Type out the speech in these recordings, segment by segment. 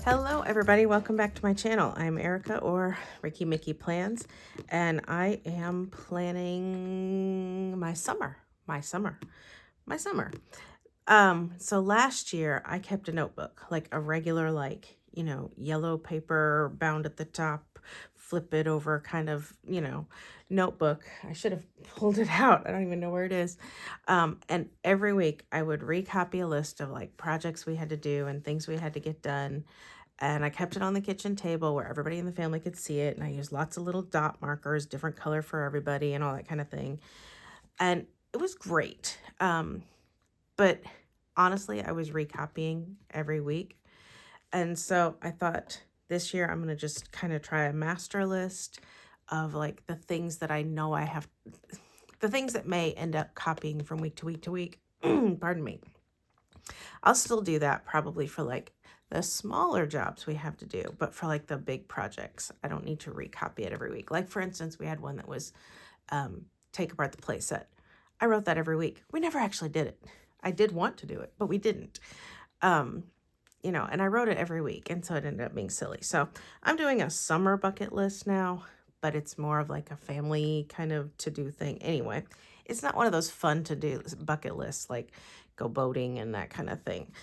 Hello everybody, welcome back to my channel. I'm Erica or RikkiMikkiPlans, and I am planning my summer. So last year I kept a notebook, like a regular, yellow paper bound at the top, flip it over kind of, notebook. I should have pulled it out. I don't even know where it is. And every week I would recopy a list of like projects we had to do and things we had to get done. And I kept it on the kitchen table where everybody in the family could see it. And I used lots of little dot markers, different color for everybody and all that kind of thing. And it was great. But honestly, I was recopying every week. And so I thought this year I'm going to just kind of try a master list of like the things that I know I have, the things that may end up copying from week to week to week. Pardon me. I'll still do that probably for like the smaller jobs we have to do, but for like the big projects, I don't need to recopy it every week. Like for instance, we had one that was take apart the play set. I wrote that every week. We never actually did it. I did want to do it, but we didn't. And I wrote it every week, and so it ended up being silly. So I'm doing a summer bucket list now, but it's more of like a family kind of to-do thing. Anyway, it's not one of those fun to-do bucket lists like go boating and that kind of thing.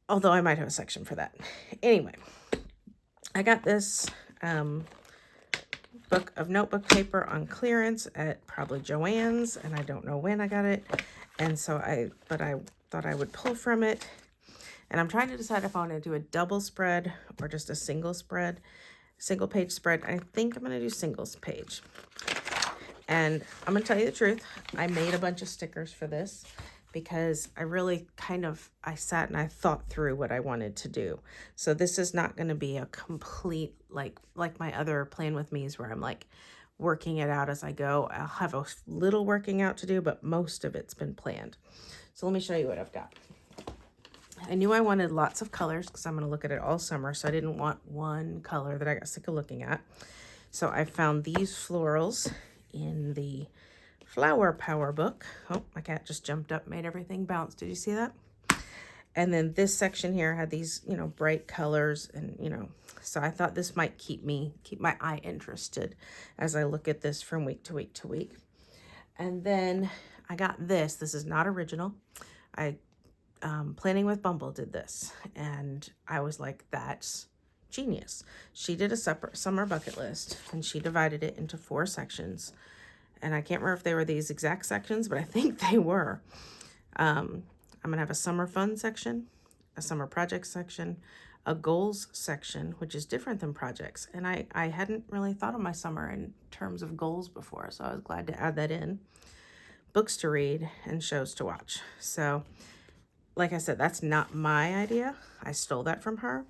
Although I might have a section for that. Anyway, I got this book of notebook paper on clearance at probably Joann's, and I don't know when I got it. And so I thought I would pull from it. And I'm trying to decide if I want to do a double spread or just a single page spread. I think I'm going to do singles page. And I'm going to tell you the truth. I made a bunch of stickers for this because I really I sat and I thought through what I wanted to do. So this is not going to be a complete, like my other plan with me's where I'm like working it out as I go. I'll have a little working out to do, but most of it's been planned. So let me show you what I've got. I knew I wanted lots of colors because I'm going to look at it all summer. So I didn't want one color that I got sick of looking at. So I found these florals in the Flower Power book. Oh, my cat just jumped up, made everything bounce. Did you see that? And then this section here had these, bright colors and, so I thought this might keep my eye interested as I look at this from week to week to week. And then I got this. This is not original. Planning with Bumble did this, and I was like, that's genius. She did a separate summer bucket list, and she divided it into 4 sections. And I can't remember if they were these exact sections, but I think they were. I'm going to have a summer fun section, a summer project section, a goals section, which is different than projects. And I hadn't really thought of my summer in terms of goals before, so I was glad to add that in. Books to read and shows to watch. So, like I said, that's not my idea. I stole that from her,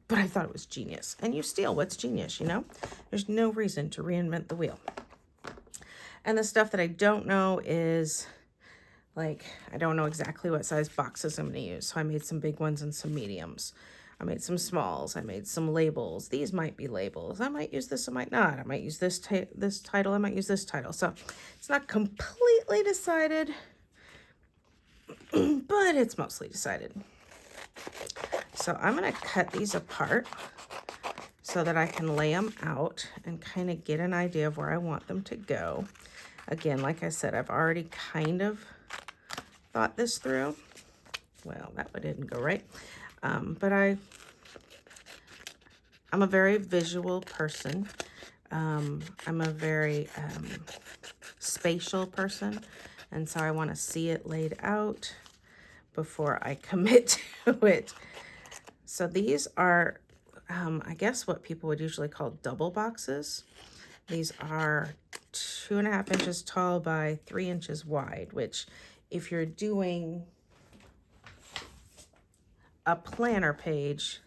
but I thought it was genius. And you steal what's genius, There's no reason to reinvent the wheel. And the stuff that I don't know is, I don't know exactly what size boxes I'm going to use. So I made some big ones and some mediums. I made some smalls. I made some labels. These might be labels. I might use this, I might not. I might use this title. I might use this title. So it's not completely decided, but it's mostly decided. So I'm going to cut these apart so that I can lay them out and kind of get an idea of where I want them to go. Again, like I said, I've already kind of thought this through. Well, that one didn't go right. But I'm a very visual person. I'm a very spatial person. And so I want to see it laid out before I commit to it. So these are, I guess what people would usually call double boxes. These are 2.5 inches tall by 3 inches wide, which if you're doing a planner page,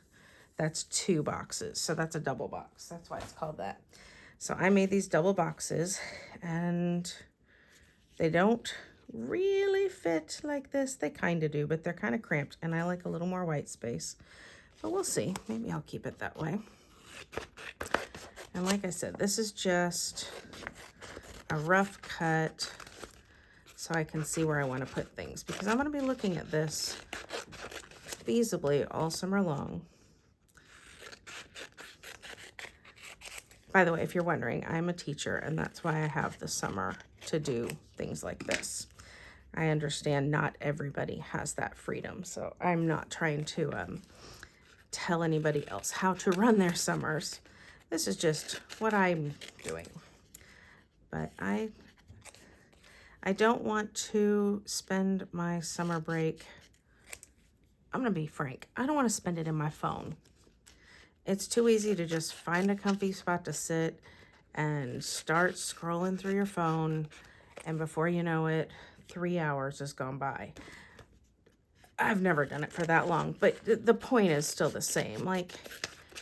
that's 2 boxes. So that's a double box. That's why it's called that. So I made these double boxes, and they don't really fit like this. They kind of do, but they're kind of cramped, and I like a little more white space. But we'll see. Maybe I'll keep it that way. And like I said, this is just a rough cut so I can see where I want to put things, because I'm going to be looking at this feasibly all summer long. By the way, if you're wondering, I'm a teacher, and that's why I have the summer to do things like this. I understand not everybody has that freedom, so I'm not trying to tell anybody else how to run their summers. This is just what I'm doing. But I don't want to spend my summer break. I'm going to be frank. I don't want to spend it in my phone. It's too easy to just find a comfy spot to sit and start scrolling through your phone. And before you know it, 3 hours has gone by. I've never done it for that long, but the point is still the same. Like,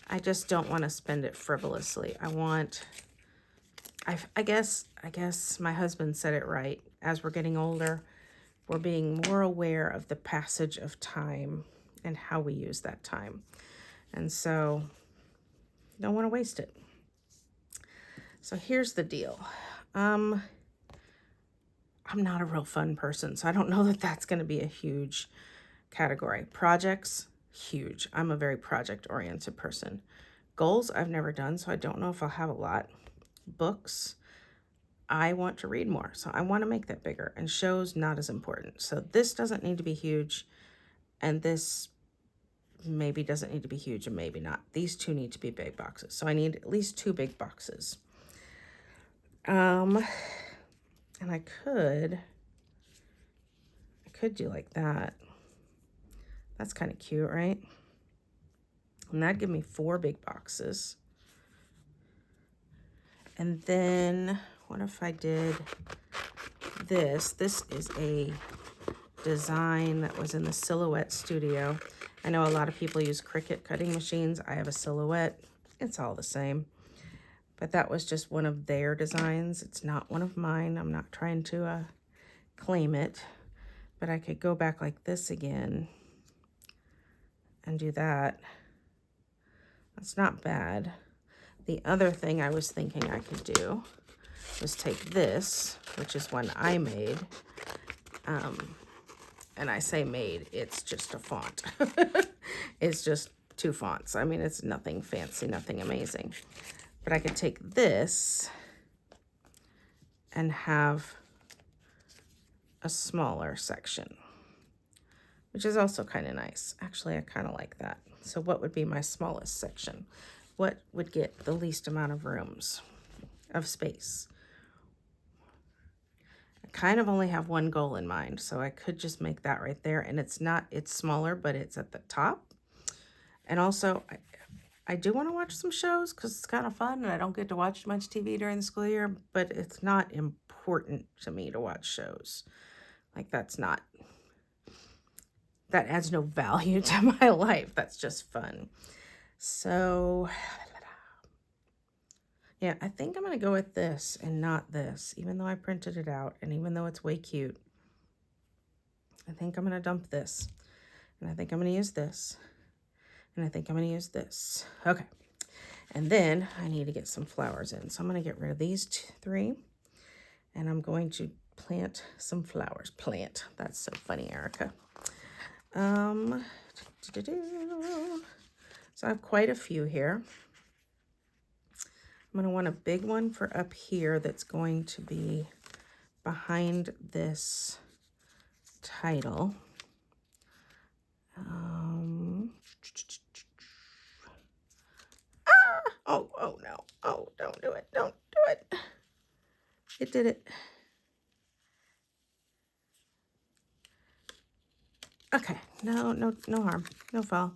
I just don't want to spend it frivolously. I guess my husband said it right. As we're getting older, we're being more aware of the passage of time and how we use that time. And so, don't want to waste it. So here's the deal. I'm not a real fun person, so I don't know that that's going to be a huge category. Projects, huge. I'm a very project-oriented person. Goals, I've never done, so I don't know if I'll have a lot. Books, I want to read more, so I want to make that bigger. And shows, not as important. So this doesn't need to be huge, and this maybe doesn't need to be huge, and maybe not. These two need to be big boxes, so I need at least 2 big boxes. And I could do like that. That's kind of cute, right? And that'd give me 4 big boxes. And then what if I did this? This is a design that was in the Silhouette studio. I know a lot of people use Cricut cutting machines. I have a Silhouette. It's all the same. But that was just one of their designs. It's not one of mine. I'm not trying to claim it. But I could go back like this again and do that. That's not bad. The other thing I was thinking I could do was take this, which is one I made. And I say made, it's just a font. It's just 2 fonts. I mean, it's nothing fancy, nothing amazing. But I could take this and have a smaller section, which is also kind of nice. Actually, I kind of like that. So what would be my smallest section? What would get the least amount of rooms, of space? I kind of only have one goal in mind, so I could just make that right there. And it's smaller, but it's at the top. And also, I do want to watch some shows because it's kind of fun, and I don't get to watch much TV during the school year, but it's not important to me to watch shows. Like, that adds no value to my life. That's just fun. So, yeah, I think I'm going to go with this and not this, even though I printed it out and even though it's way cute. I think I'm going to dump this, and I think I'm going to use this, and I think I'm going to use this. Okay, and then I need to get some flowers in. So I'm going to get rid of these 3, and I'm going to plant some flowers. Plant. That's so funny, Erica. So I have quite a few here. I'm going to want a big one for up here that's going to be behind this title. Oh no. Oh, don't do it. Don't do it. It did it. Okay, no harm, no foul.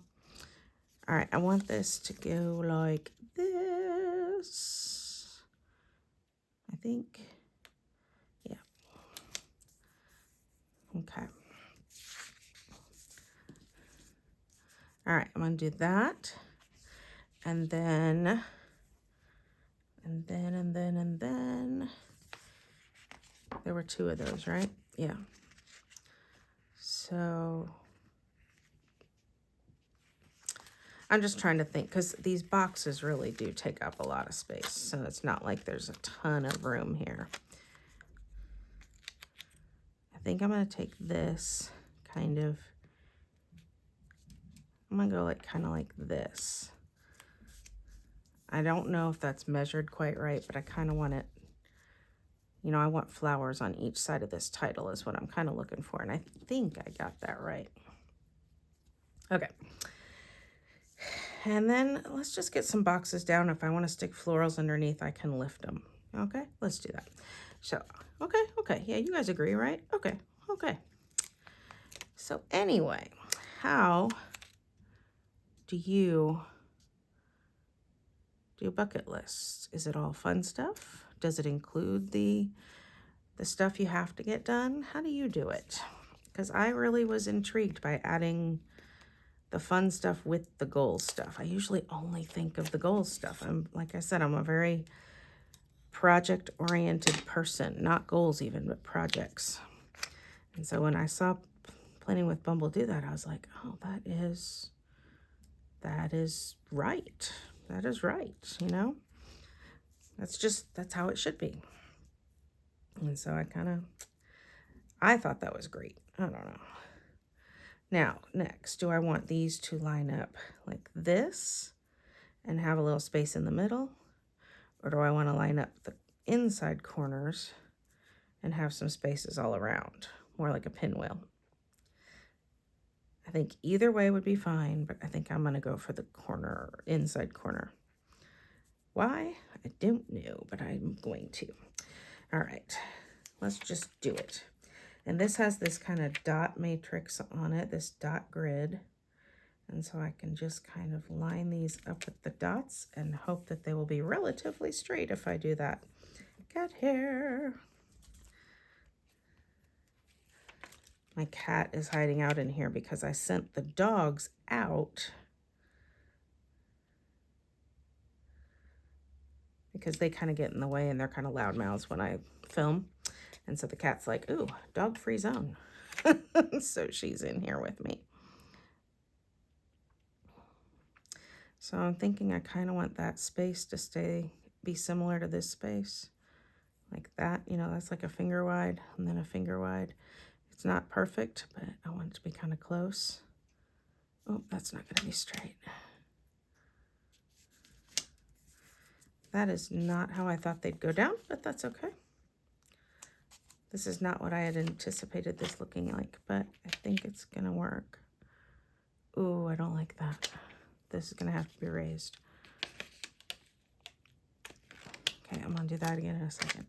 All right, I want this to go like this. I think, yeah. Okay. All right, I'm gonna do that. And then, there were 2 of those, right? Yeah. So I'm just trying to think, because these boxes really do take up a lot of space. So it's not like there's a ton of room here. I think I'm going to take this kind of, I'm going to go like kind of like this. I don't know if that's measured quite right, but I kind of want it, you know, I want flowers on each side of this title is what I'm kind of looking for. And I think I got that right. Okay. And then let's just get some boxes down. If I want to stick florals underneath, I can lift them. Okay, let's do that. So, okay. Yeah, you guys agree, right? Okay. So anyway, how do you do bucket lists? Is it all fun stuff? Does it include the stuff you have to get done? How do you do it? Because I really was intrigued by adding the fun stuff with the goals stuff. I usually only think of the goals stuff. Like I said, I'm a very project-oriented person, not goals even, but projects. And so when I saw Planning with Bumble do that, I was like, oh, that is right. That is right, you know? That's how it should be. And so I thought that was great. I don't know. Now, next, do I want these to line up like this and have a little space in the middle? Or do I want to line up the inside corners and have some spaces all around, more like a pinwheel? I think either way would be fine, but I think I'm going to go for the inside corner. Why? I don't know, but I'm going to. All right, let's just do it. And this has this kind of dot matrix on it, this dot grid. And so I can just kind of line these up with the dots and hope that they will be relatively straight if I do that. Cat hair. My cat is hiding out in here because I sent the dogs out because they kind of get in the way and they're kind of loud mouths when I film. And so the cat's like, ooh, dog-free zone. So she's in here with me. So I'm thinking I kind of want that space to be similar to this space. Like that, you know, that's like a finger wide and then a finger wide. It's not perfect, but I want it to be kind of close. Oh, that's not going to be straight. That is not how I thought they'd go down, but that's okay. This is not what I had anticipated this looking like, but I think it's going to work. Ooh, I don't like that. This is going to have to be raised. Okay, I'm going to do that again in a second.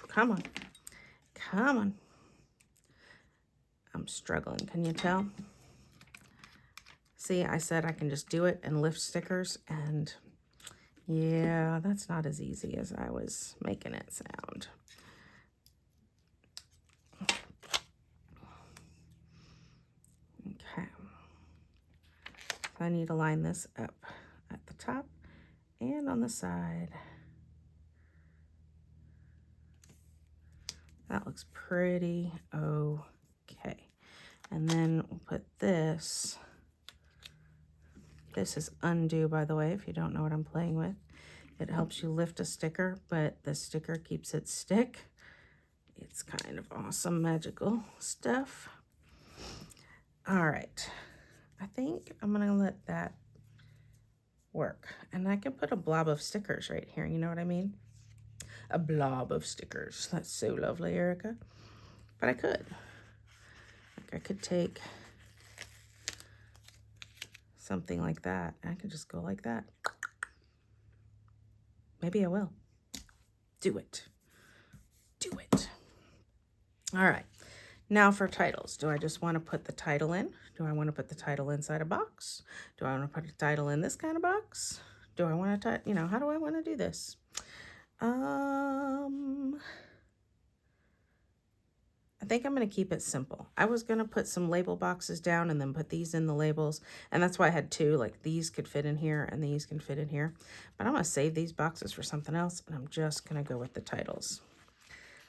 Come on. Come on. I'm struggling. Can you tell? See, I said I can just do it and lift stickers, and yeah, that's not as easy as I was making it sound. Okay. So I need to line this up at the top and on the side. That looks pretty okay. And then we'll put this. This is undo, by the way, if you don't know what I'm playing with. It helps you lift a sticker, but the sticker keeps it stick. It's kind of awesome, magical stuff. All right. I think I'm going to let that work. And I can put a blob of stickers right here. You know what I mean? A blob of stickers. That's so lovely, Erica. But I could. Like I could take something like that. I could just go like that. Maybe I will. Do it. Do it. All right. Now for titles. Do I just want to put the title in? Do I want to put the title inside a box? Do I want to put a title in this kind of box? Do I want to, how do I want to do this? I think I'm going to keep it simple. I was going to put some label boxes down and then put these in the labels. And that's why I had two, like these could fit in here and these can fit in here. But I'm going to save these boxes for something else. And I'm just going to go with the titles.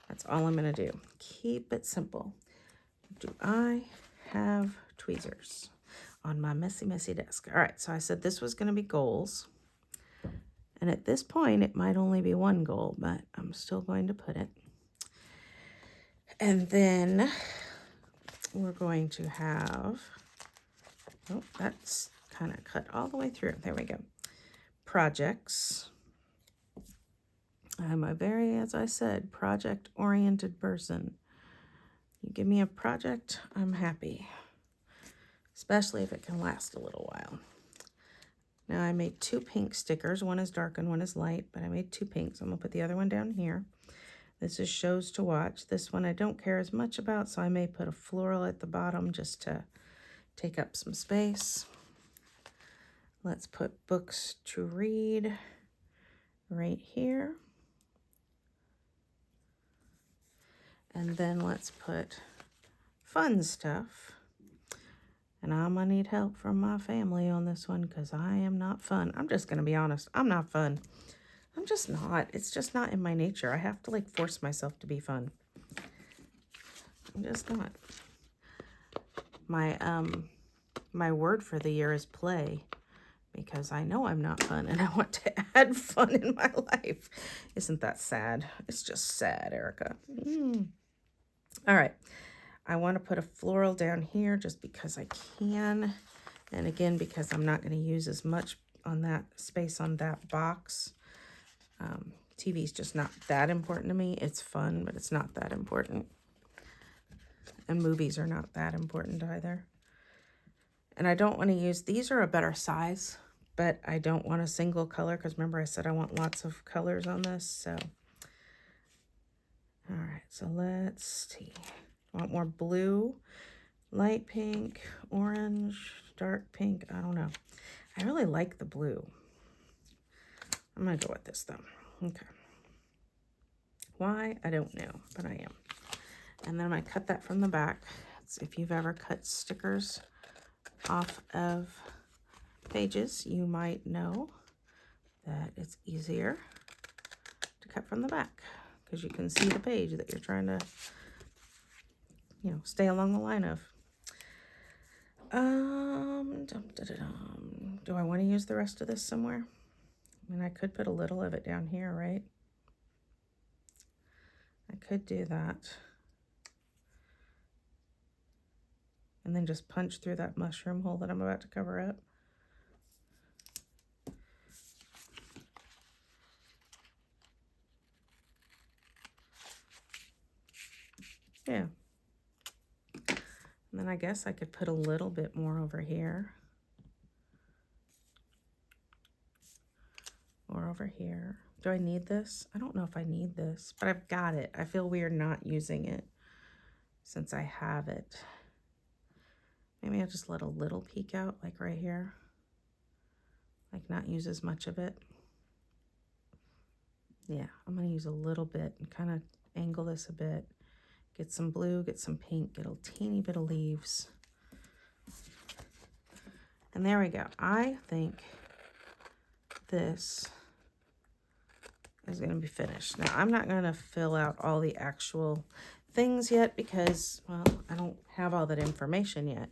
That's all I'm going to do. Keep it simple. Do I have tweezers on my messy, messy desk? All right, so I said this was going to be goals. And at this point, it might only be one goal, but I'm still going to put it. And then we're going to have, oh, that's kind of cut all the way through. There we go. projects. I'm a very, as I said, project-oriented person. You give me a project, I'm happy, especially if it can last a little while. Now I made 2 pink stickers. One is dark and one is light, but I made 2 pinks. I'm gonna put the other one down here. This is shows to watch. This one I don't care as much about, so I may put a floral at the bottom just to take up some space. Let's put books to read right here. And then let's put fun stuff. And I'm gonna need help from my family on this one because I am not fun. I'm just gonna be honest, I'm not fun. I'm just not. It's just not in my nature. I have to like force myself to be fun. I'm just not. My word for the year is play, because I know I'm not fun and I want to add fun in my life. Isn't that sad? It's just sad, Erica. All right. I want to put a floral down here just because I can. And again, because I'm not going to use as much on that space on that box. TV is just not that important to me. It's fun, but it's not that important. And movies are not that important either. And I don't want to use, these are a better size, but I don't want a single color because remember I said I want lots of colors on this. So, all right, so let's see. I want more blue, light pink, orange, dark pink. I don't know. I really like the blue. I'm going to go with this though. Okay. Why? I don't know, but I am. And then I'm going to cut that from the back. If you've ever cut stickers off of pages, you might know that it's easier to cut from the back because you can see the page that you're trying to, you know, stay along the line of. Do I want to use the rest of this somewhere? I mean, I could put a little of it down here, right? I could do that. And then just punch through that mushroom hole that I'm about to cover up. Yeah. And then I guess I could put a little bit more over here. Or over here. Do I need this? I don't know if I need this, but I've got it. I feel weird not using it since I have it. Maybe I'll just let a little peek out, like right here. Like not use as much of it. Yeah, I'm going to use a little bit and kind of angle this a bit. Get some blue, get some pink, get a teeny bit of leaves. And there we go. I think this is going to be finished. Now, I'm not going to fill out all the actual things yet because, well, I don't have all that information yet.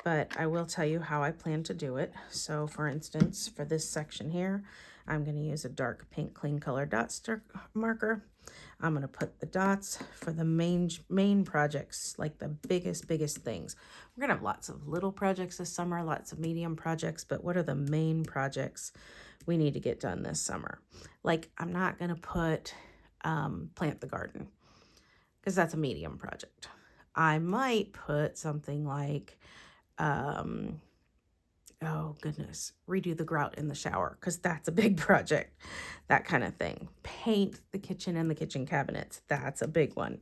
But I will tell you how I plan to do it. So, for instance, for this section here, I'm going to use a dark pink clean color dot marker. I'm going to put the dots for the main projects, like the biggest things. We're going to have lots of little projects this summer, lots of medium projects, but what are the main projects we need to get done this summer? Like, I'm not going to put plant the garden because that's a medium project. I might put something like, oh goodness, redo the grout in the shower because that's a big project, that kind of thing. Paint the kitchen and the kitchen cabinets, that's a big one.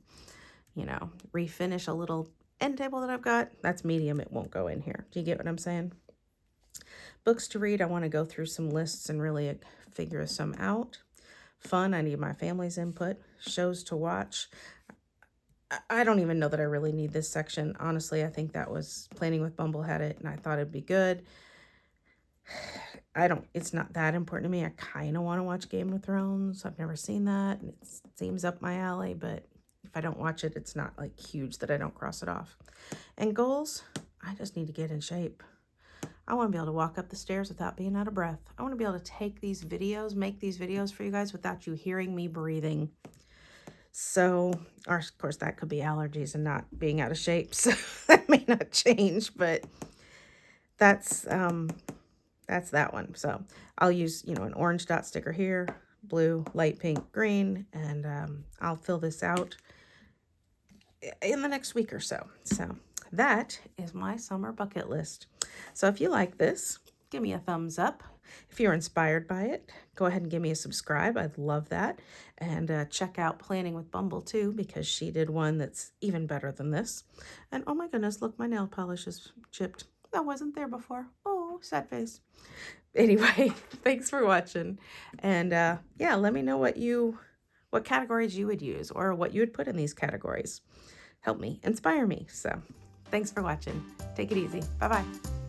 You know, refinish a little end table that I've got, that's medium, it won't go in here. Do you get what I'm saying? Books to read, I want to go through some lists and really figure some out. Fun, I need my family's input. Shows to watch, I don't even know that I really need this section. Honestly, I think that was Planning with Bumble had it, and I thought it'd be good. It's not that important to me. I kind of want to watch Game of Thrones. I've never seen that, and it seems up my alley, but if I don't watch it, it's not like huge that I don't cross it off. And goals, I just need to get in shape. I want to be able to walk up the stairs without being out of breath. I want to be able to take these videos, make these videos for you guys without you hearing me breathing. So, or of course, that could be allergies and not being out of shape. So that may not change, but that's that's that one. So I'll use, you know, an orange dot sticker here, blue, light pink, green, and I'll fill this out in the next week or so. So that is my summer bucket list. So if you like this, give me a thumbs up. If you're inspired by it, go ahead and give me a subscribe. I'd love that. And check out Planning with Bumble too, because she did one that's even better than this. And oh my goodness, look, my nail polish is chipped. That wasn't there before. Oh, sad face. Anyway, thanks for watching. And yeah, let me know what categories you would use or what you would put in these categories. Help me, inspire me. So thanks for watching. Take it easy. Bye-bye.